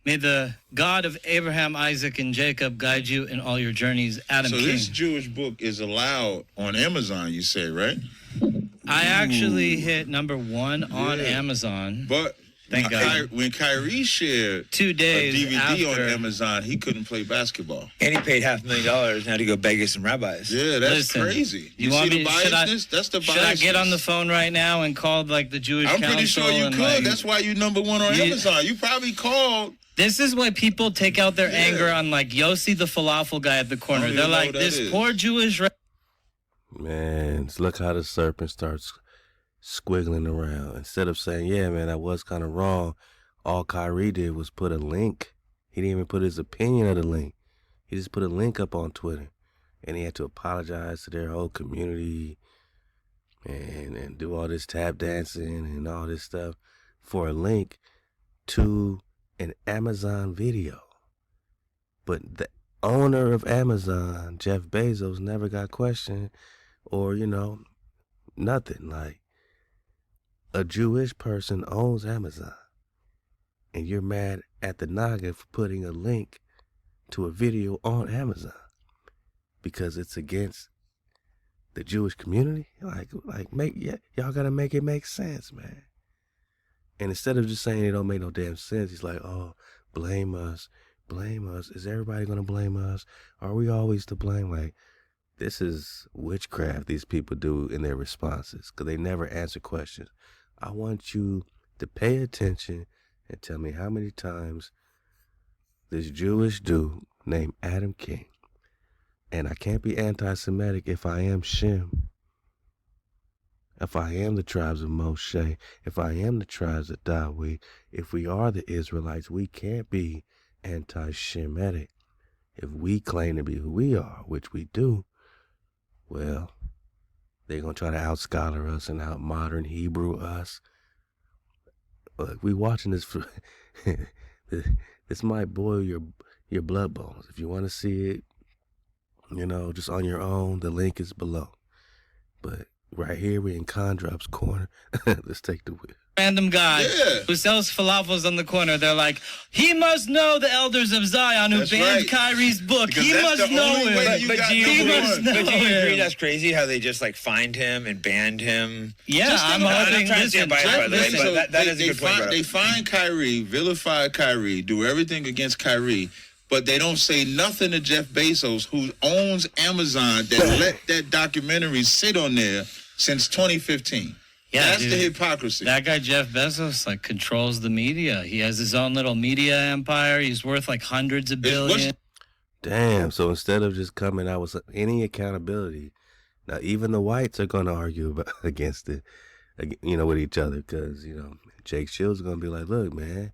May the God of Abraham, Isaac, and Jacob guide you in all your journeys. Adam King. So this Jewish book is allowed on Amazon, you say, right? I actually hit #1 on Amazon. But thank God. When Kyrie shared 2 days a DVD after, on Amazon, he couldn't play basketball. And he paid $500,000 now to go beg some rabbis. Yeah, that's crazy. You want see me, the biasness? That's the biasness. Should I get on the phone right now and call like the Jewish I'm council? pretty sure you could. Like, that's why you #1 on Amazon. You probably called. This is why people take out their anger on like Yossi the falafel guy at the corner. They're like, this poor Jewish... Man, look how the serpent starts squiggling around. Instead of saying, yeah, man, I was kind of wrong, all Kyrie did was put a link. He didn't even put his opinion of the link. He just put a link up on Twitter. And he had to apologize to their whole community and do all this tap dancing and all this stuff for a link to an Amazon video. But the owner of Amazon, Jeff Bezos, never got questioned or, nothing. Like, a Jewish person owns Amazon, and you're mad at the Naga for putting a link to a video on Amazon because it's against the Jewish community. Y'all gotta make it make sense, man. And instead of just saying it don't make no damn sense, he's like, oh, blame us. Is everybody gonna blame us? Are we always to blame? Like, this is witchcraft these people do in their responses because they never answer questions. I want you to pay attention and tell me how many times this Jewish dude named Adam King, and I can't be anti-Semitic if I am Shem, if I am the tribes of Moshe, if I am the tribes of David, if we are the Israelites, we can't be anti-Shemitic. If we claim to be who we are, which we do, well, they're going to try to out-scholar us and out-modern Hebrew us. Look, we watching this for... this might boil your blood bones. If you want to see it, just on your own, the link is below. But right here, we're in Condrop's corner. Let's take the wheel. Random guy who sells falafels on the corner. They're like, he must know the elders of Zion who banned Kyrie's book. He must know him. But do you agree that's crazy how they just find him and banned him? Yeah, I'm hoping that is a good point. They find Kyrie, vilify Kyrie, do everything against Kyrie, but they don't say nothing to Jeff Bezos, who owns Amazon, that let that documentary sit on there since 2015. Yeah, that's the hypocrisy. That guy Jeff Bezos controls the media. He has his own little media empire. He's worth hundreds of billions. Damn. So instead of just coming out with any accountability, now even the Wights are going to argue against it, with each other, because Jake Shields is going to be like, look, man,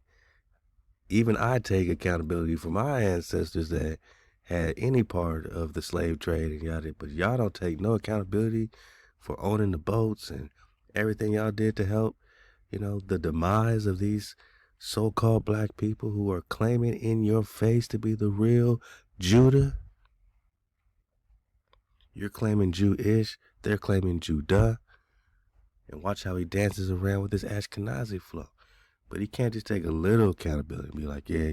even I take accountability for my ancestors that had any part of the slave trade and yada, but y'all don't take no accountability for owning the boats and everything y'all did to help, the demise of these so-called black people who are claiming in your face to be the real Judah. You're claiming Jewish, they're claiming Judah. And watch how he dances around with his Ashkenazi flow. But he can't just take a little accountability and be like, yeah,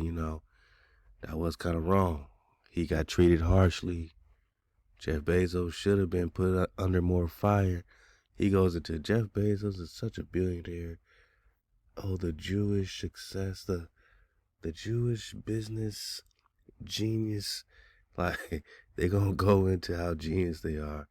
that was kind of wrong. He got treated harshly. Jeff Bezos should have been put under more fire. He goes into Jeff Bezos is such a billionaire. Oh, the Jewish success, the Jewish business genius. They're going to go into how genius they are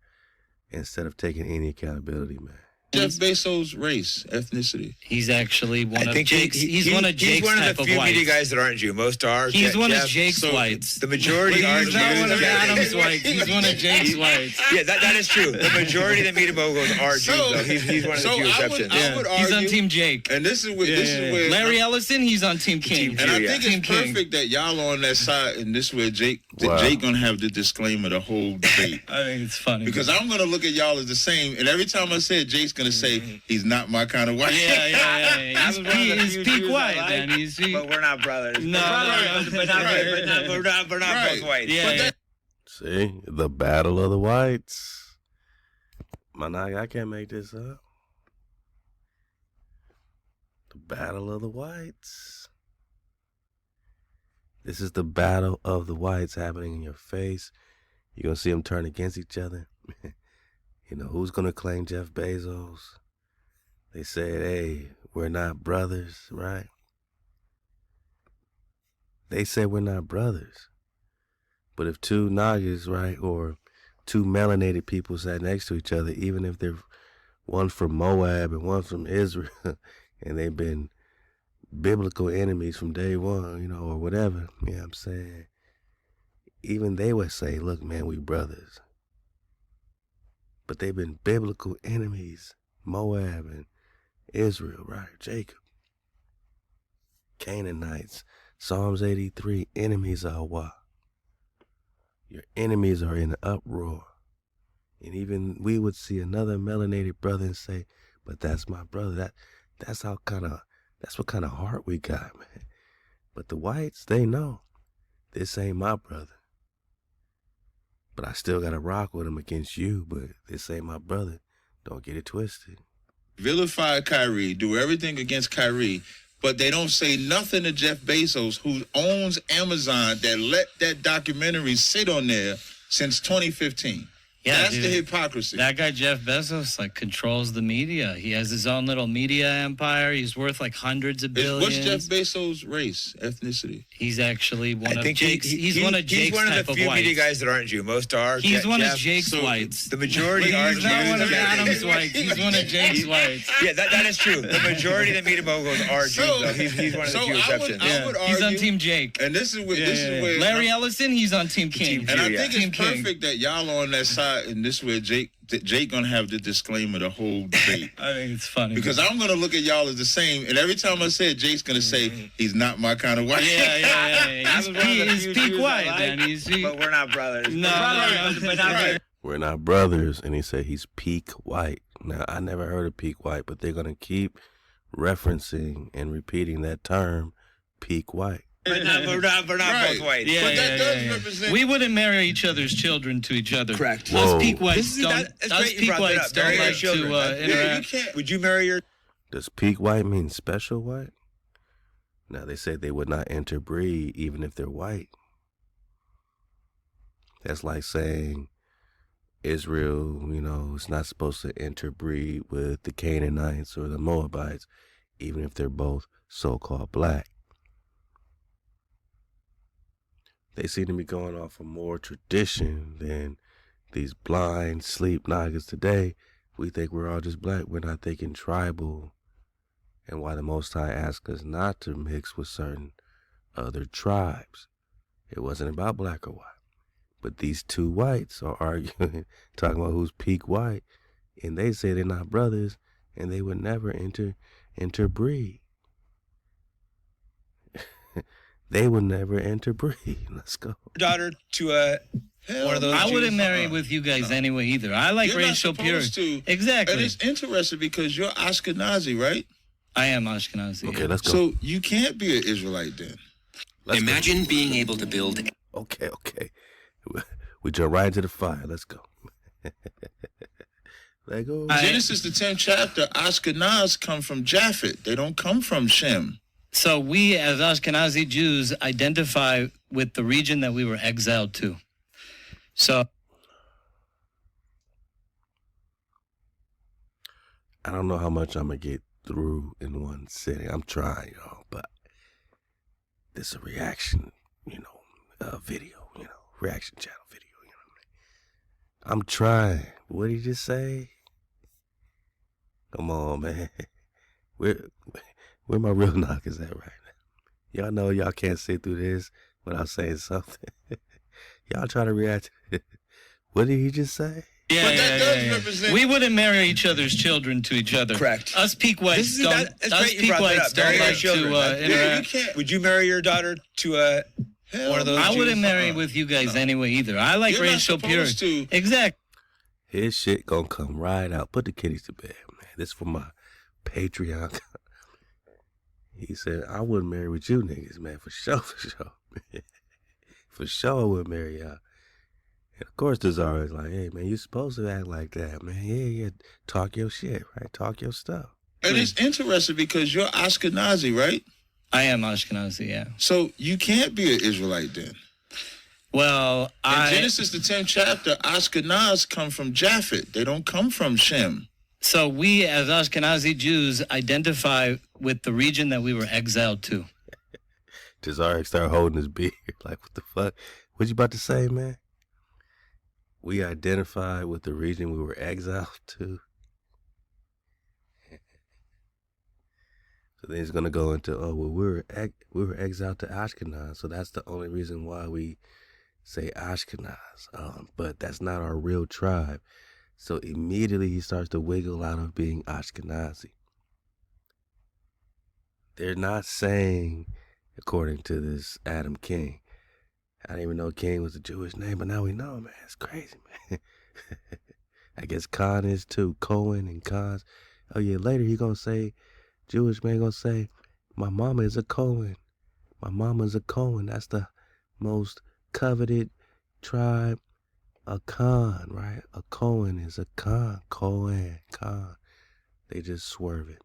instead of taking any accountability, man. Jeff Bezos' race, ethnicity. He's actually one of Jake's. He's one of Jake's one type of the few media guys that aren't Jew. Most are. He's one of Jake's Whites. The majority are Jews. He's not one of Adam's Whites. He's one of Jake's Whites. Yeah, that is true. The majority of the media moguls are Jews, though. He's one of the few exceptions. I would argue, he's on Team Jake. And this is where Larry Ellison, he's on Team King. And I think it's perfect that y'all are on that side, and this is where Jake gonna have the disclaimer the whole debate. I think it's funny because I'm gonna look at y'all as the same, and every time I say it, Jake's gonna say he's not my kind of white. Yeah. He's peak white, man. But we're not brothers. No, we're not both white. Yeah. See, the battle of the whites. I can't make this up. The battle of the whites. This is the battle of the whites happening in your face. You're going to see them turn against each other. You know, who's going to claim Jeff Bezos? They said, hey, we're not brothers, right? They said we're not brothers. But if two Nagas, right, or two melanated people sat next to each other, even if they're one from Moab and one from Israel, and they've been biblical enemies from day one, you know, or whatever, you know what I'm saying? Even they would say, look, man, we brothers. But they've been biblical enemies, Moab and Israel, right? Jacob. Canaanites. Psalms 83, enemies of HaWah. Your enemies are in uproar. And even we would see another melanated brother and say, but that's my brother. That's what kind of heart we got, man. But the whites, they know this ain't my brother. But I still got to rock with him against you, but this ain't my brother. Don't get it twisted. Vilify Kyrie, do everything against Kyrie, but they don't say nothing to Jeff Bezos, who owns Amazon, that let that documentary sit on there since 2015. Yeah, that's dude, the hypocrisy. That guy Jeff Bezos like controls the media. He has his own little media empire. He's worth like hundreds of billions. What's Jeff Bezos' race, ethnicity? He's actually one of think Jake's. He's one of Jake's He's one of type the of few whites. media guys that aren't Jew. Most are. He's one Jeff, of Jake's so whites. The majority are He's not Jews. one of Yeah. Adam's whites. He's one of Jake's whites. Yeah, that is true. The majority of the media moguls are Jews. Though. He's one of the few exceptions. I would argue, He's on Team Jake. and this is where Larry Ellison, he's on Team King. Team and I King, think yeah. it's perfect that y'all are on that side, and this is where Jake gonna have the disclaimer the whole debate. I think it's funny Because I'm gonna look at y'all as the same, and every time I say it, Jake's gonna say he's not my kind of white. Yeah. He's peak white, man. But we're not brothers. We're not brothers. And he said he's peak white. Now, I never heard of peak white, but they're going to keep referencing and repeating that term, peak white. We're not both white. Yeah, But that does yeah. represent. We wouldn't marry each other's children to each other. Correct. Whoa. Us peak whites That's us great you peak brought that whites up. don't Marry your like children. to Yeah, you interact. can't. Would you marry your... Does peak white mean special white? Now, they said they would not interbreed even if they're white. That's like saying Israel, you know, is not supposed to interbreed with the Canaanites or the Moabites, even if they're both so-called black. They seem to be going off of more tradition than these blind sleep Nagas today. We think we're all just black. We're not thinking tribal. And why the Most High asked us not to mix with certain other tribes. It wasn't about black or white. But these two whites are arguing, talking about who's peak white. And they say they're not brothers, and they would never interbreed. They would never interbreed. Let's go. daughter to one of those I Jews? wouldn't marry with you guys anyway either. I like You're racial not supposed purity. to. Exactly. And it's interesting because you're Ashkenazi, right? I am Ashkenazi. Okay, let's go. So you can't be an Israelite then. Let's Imagine being able to build. Okay. We jump right into the fire. Let's go. Let go. Genesis, the 10th chapter, Ashkenaz come from Japhet. They don't come from Shem. So we as Ashkenazi Jews identify with the region that we were exiled to. So I don't know how much I'm going to get through in one sitting. I'm trying, y'all, but this is a reaction, video, reaction channel video, I'm trying. What did you just say? Come on, man. Where my real knockers at right now? Y'all know y'all can't sit through this without saying something. Y'all try to react to it. What did he just say? yeah, But that does represent. we wouldn't marry each other's children to each other. Correct. Us peak whites don't. That's Us great you peak brought that whites up. don't Marry your like children. to Yeah, you interact. can't. Would you marry your daughter to one of those I Jews? wouldn't marry with you guys anyway either. I like You're not racial supposed purity. to. Exactly. His shit gonna come right out. Put the kiddies to bed, man. This for my Patreon. He said, I wouldn't marry with you niggas, man. For sure. For sure I wouldn't marry y'all. And of course, there's always like, hey, man, you're supposed to act like that, man. Yeah. Talk your shit, right? Talk your stuff. And it's interesting because you're Ashkenazi, right? I am Ashkenazi, yeah. So you can't be an Israelite then. Well, in Genesis, the 10th chapter, Ashkenaz come from Japhet. They don't come from Shem. So we, as Ashkenazi Jews, identify with the region that we were exiled to. Tazariak started holding his beard. Like, what the fuck? What you about to say, man? We identify with the region we were exiled to. So then he's gonna go into, oh well, we were exiled to Ashkenaz, so that's the only reason why we say Ashkenaz. But that's not our real tribe. So immediately he starts to wiggle out of being Ashkenazi. They're not saying, according to this Adam King, I didn't even know King was a Jewish name, but now we know, man. It's crazy, man. I guess Khan is too. Cohen and Khan's. Oh yeah, later he gonna say, Jewish man gonna say, my mama is a Cohen. My mama's a Cohen. That's the most coveted tribe. A Khan, right? A Cohen is a Khan. Cohen, Khan. They just swerve it.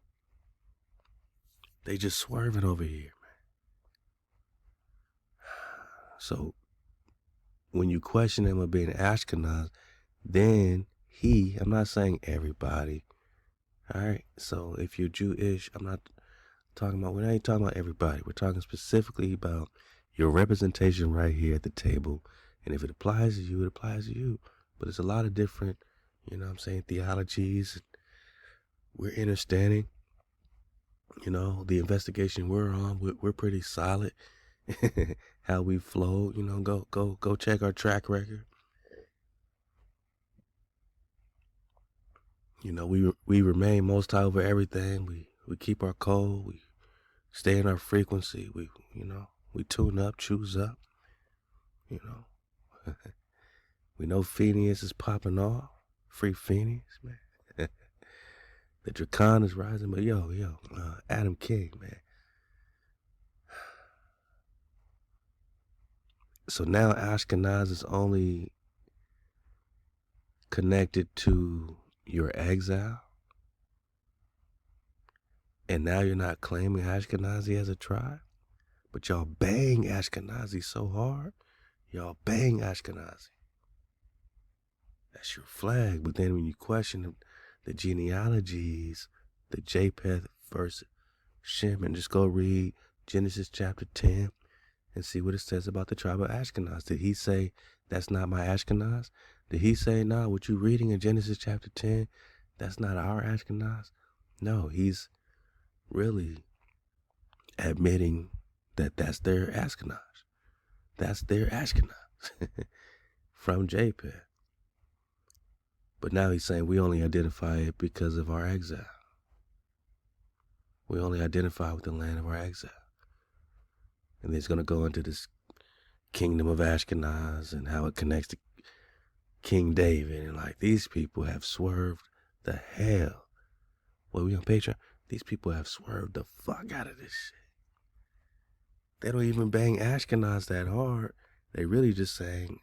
They just swerve it over here, man. So when you question him of being Ashkenaz, then I'm not saying everybody. All right. So if you're Jewish, we're not talking about everybody. We're talking specifically about your representation right here at the table. And if it applies to you, it applies to you. But it's a lot of different, theologies. We're understanding, the investigation we're on, we're pretty solid. How we flow, go check our track record. We remain most high over everything. We keep our code. We stay in our frequency. We tune up, choose up. We know Phineas is popping off. Free Phineas, man. The Dracon is rising, but Adam King, man. So now Ashkenaz is only connected to your exile. And now you're not claiming Ashkenazi as a tribe. But y'all bang Ashkenazi so hard. Y'all bang Ashkenazi. That's your flag. But then when you question the genealogies, the Japheth versus Shem, and just go read Genesis chapter 10 and see what it says about the tribe of Ashkenaz. Did he say, that's not my Ashkenaz? Did he say, no, what you're reading in Genesis chapter 10, that's not our Ashkenaz? No, he's really admitting that that's their Ashkenaz. That's their Ashkenaz from Japheth. But now he's saying we only identify it because of our exile. We only identify with the land of our exile. And he's going to go into this kingdom of Ashkenaz and how it connects to King David. And like, these people have swerved the hell. Well, we on Patreon. These people have swerved the fuck out of this shit. They don't even bang Ashkenaz that hard. They really just saying,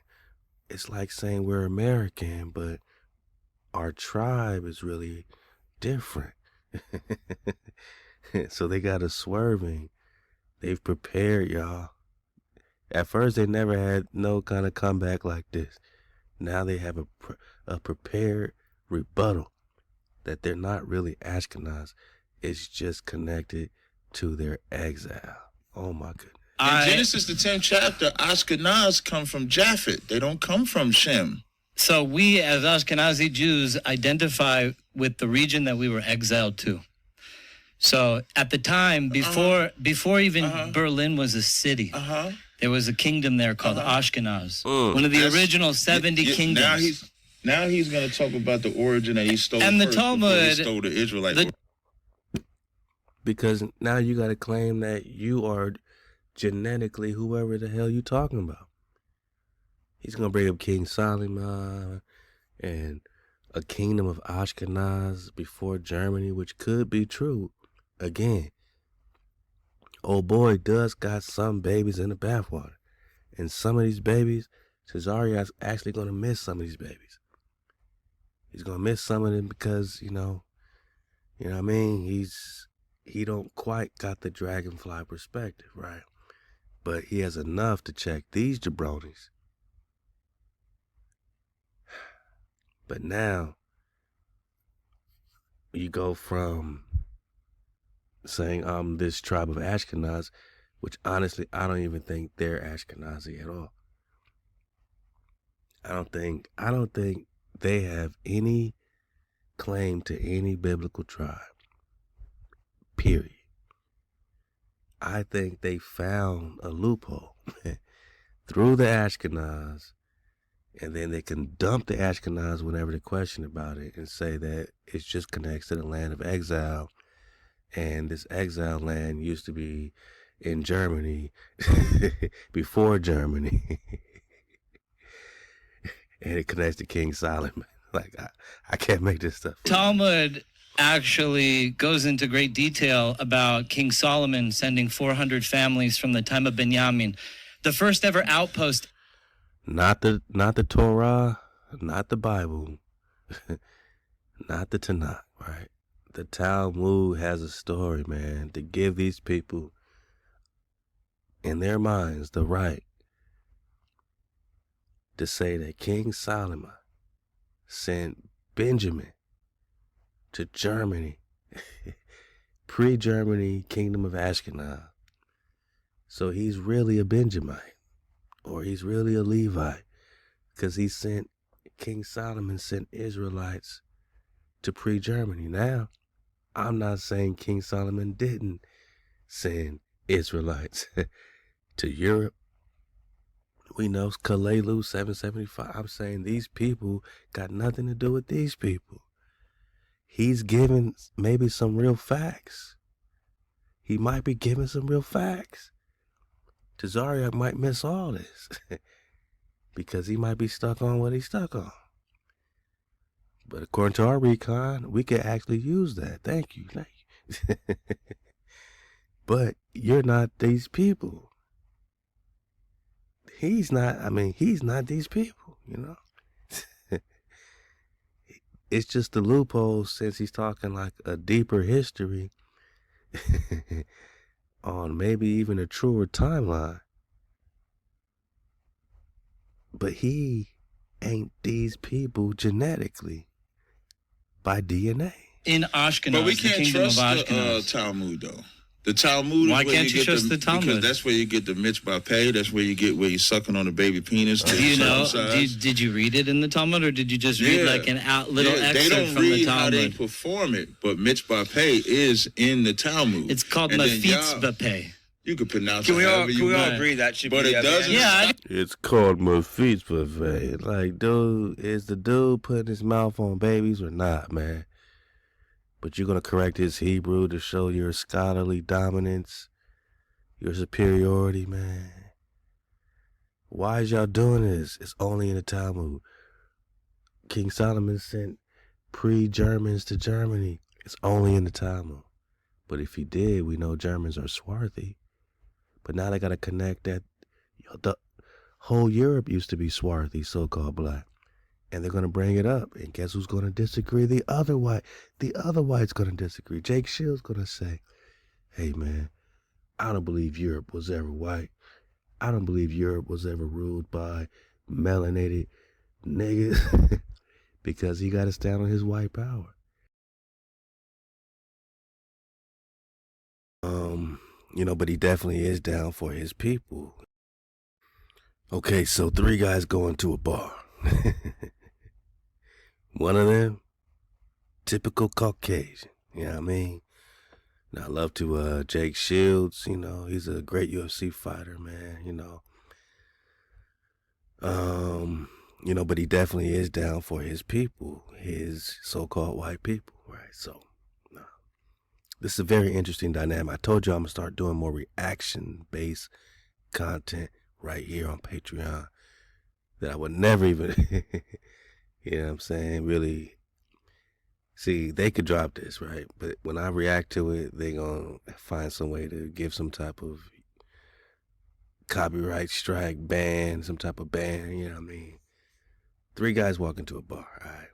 it's like saying we're American, but our tribe is really different. So they got us swerving. They've prepared, y'all. At first, they never had no kind of comeback like this. Now they have a prepared rebuttal that they're not really Ashkenaz. It's just connected to their exile. Oh, my goodness. In Genesis, the 10th chapter, Ashkenaz come from Japhet. They don't come from Shem. So we, as Ashkenazi Jews, identify with the region that we were exiled to. So at the time, before even Berlin was a city, there was a kingdom there called Ashkenaz, one of the original 70 kingdoms. Now he's going to talk about the origin that he stole and first the Talmud, before he stole the Israelite. Because now you got to claim that you are genetically whoever the hell you talking about. He's going to bring up King Solomon and a kingdom of Ashkenaz before Germany, which could be true. Again, old boy does got some babies in the bathwater. And some of these babies, Cesariak's actually going to miss some of these babies. He's going to miss some of them because, you know what I mean? He's he don't quite got the dragonfly perspective, right? But he has enough to check these jabronis. But now you go from saying I'm this tribe of Ashkenaz, which honestly I don't even think they're Ashkenazi at all. I don't think they have any claim to any biblical tribe. Period. I think they found a loophole through the Ashkenaz, and then they can dump the Ashkenaz whenever they question about it and say that it just connects to the land of exile, and this exile land used to be in Germany before Germany. And it connects to King Solomon. Like, I can't make this stuff up. Talmud actually goes into great detail about King Solomon sending 400 families from the time of Benjamin. The first ever outpost. Not the Torah, not the Bible, not the Tanakh, right? The Talmud has a story, man, to give these people in their minds the right to say that King Solomon sent Benjamin to Germany, pre-Germany kingdom of Ashkenaz. So he's really a Benjamite, or he's really a Levite, because King Solomon sent Israelites to pre-Germany. Now, I'm not saying King Solomon didn't send Israelites to Europe. We know Kalelu 775. I'm saying these people got nothing to do with these people. He's giving maybe some real facts. He might be giving some real facts. Tazariak might miss all this because he might be stuck on what he's stuck on. But according to our recon, we can actually use that. Thank you. But you're not these people. He's not these people, you know. It's just the loophole, since he's talking like a deeper history on maybe even a truer timeline. But he ain't these people genetically by DNA. In Ashkenaz, But we can't the kingdom trust of the Ashkenaz. Talmud, though. The Talmud Why is where can't you trust the Talmud? Because that's where you get the mitzvah pay. That's where you're sucking on the baby penis. Do you know? Did you read it in the Talmud, or did you just read like an little excerpt they don't from read the Talmud? how they perform it, but mitzvah pay is in the Talmud. It's called And then Mefitzba pay. You can pronounce Can it we all however you want. agree that should But be it doesn't. Yeah, It's called Mefitzba. Like, dude, is the dude putting his mouth on babies or not, man? But you're going to correct his Hebrew to show your scholarly dominance, your superiority, man. Why is y'all doing this? It's only in the Talmud. King Solomon sent pre-Germans to Germany. It's only in the Talmud. But if he did, we know Germans are swarthy. But now they got to connect that. The whole Europe used to be swarthy, so-called black. And they're going to bring it up. And guess who's going to disagree? The other white's going to disagree. Jake Shield's going to say, hey, man, I don't believe Europe was ever white. I don't believe Europe was ever ruled by melanated niggas because he got to stand on his white power. But he definitely is down for his people. Okay, so 3 guys going to a bar. One of them, typical Caucasian, you know what I mean? And I love to Jake Shields, he's a great UFC fighter, man, but he definitely is down for his people, his so-called white people, right? So, this is a very interesting dynamic. I told you I'm going to start doing more reaction-based content right here on Patreon that I would never even, you know what I'm saying, really. See, they could drop this, right? But when I react to it, they're going to find some way to give some type of copyright strike ban, some type of ban, you know what I mean? 3 guys walk into a bar, all right?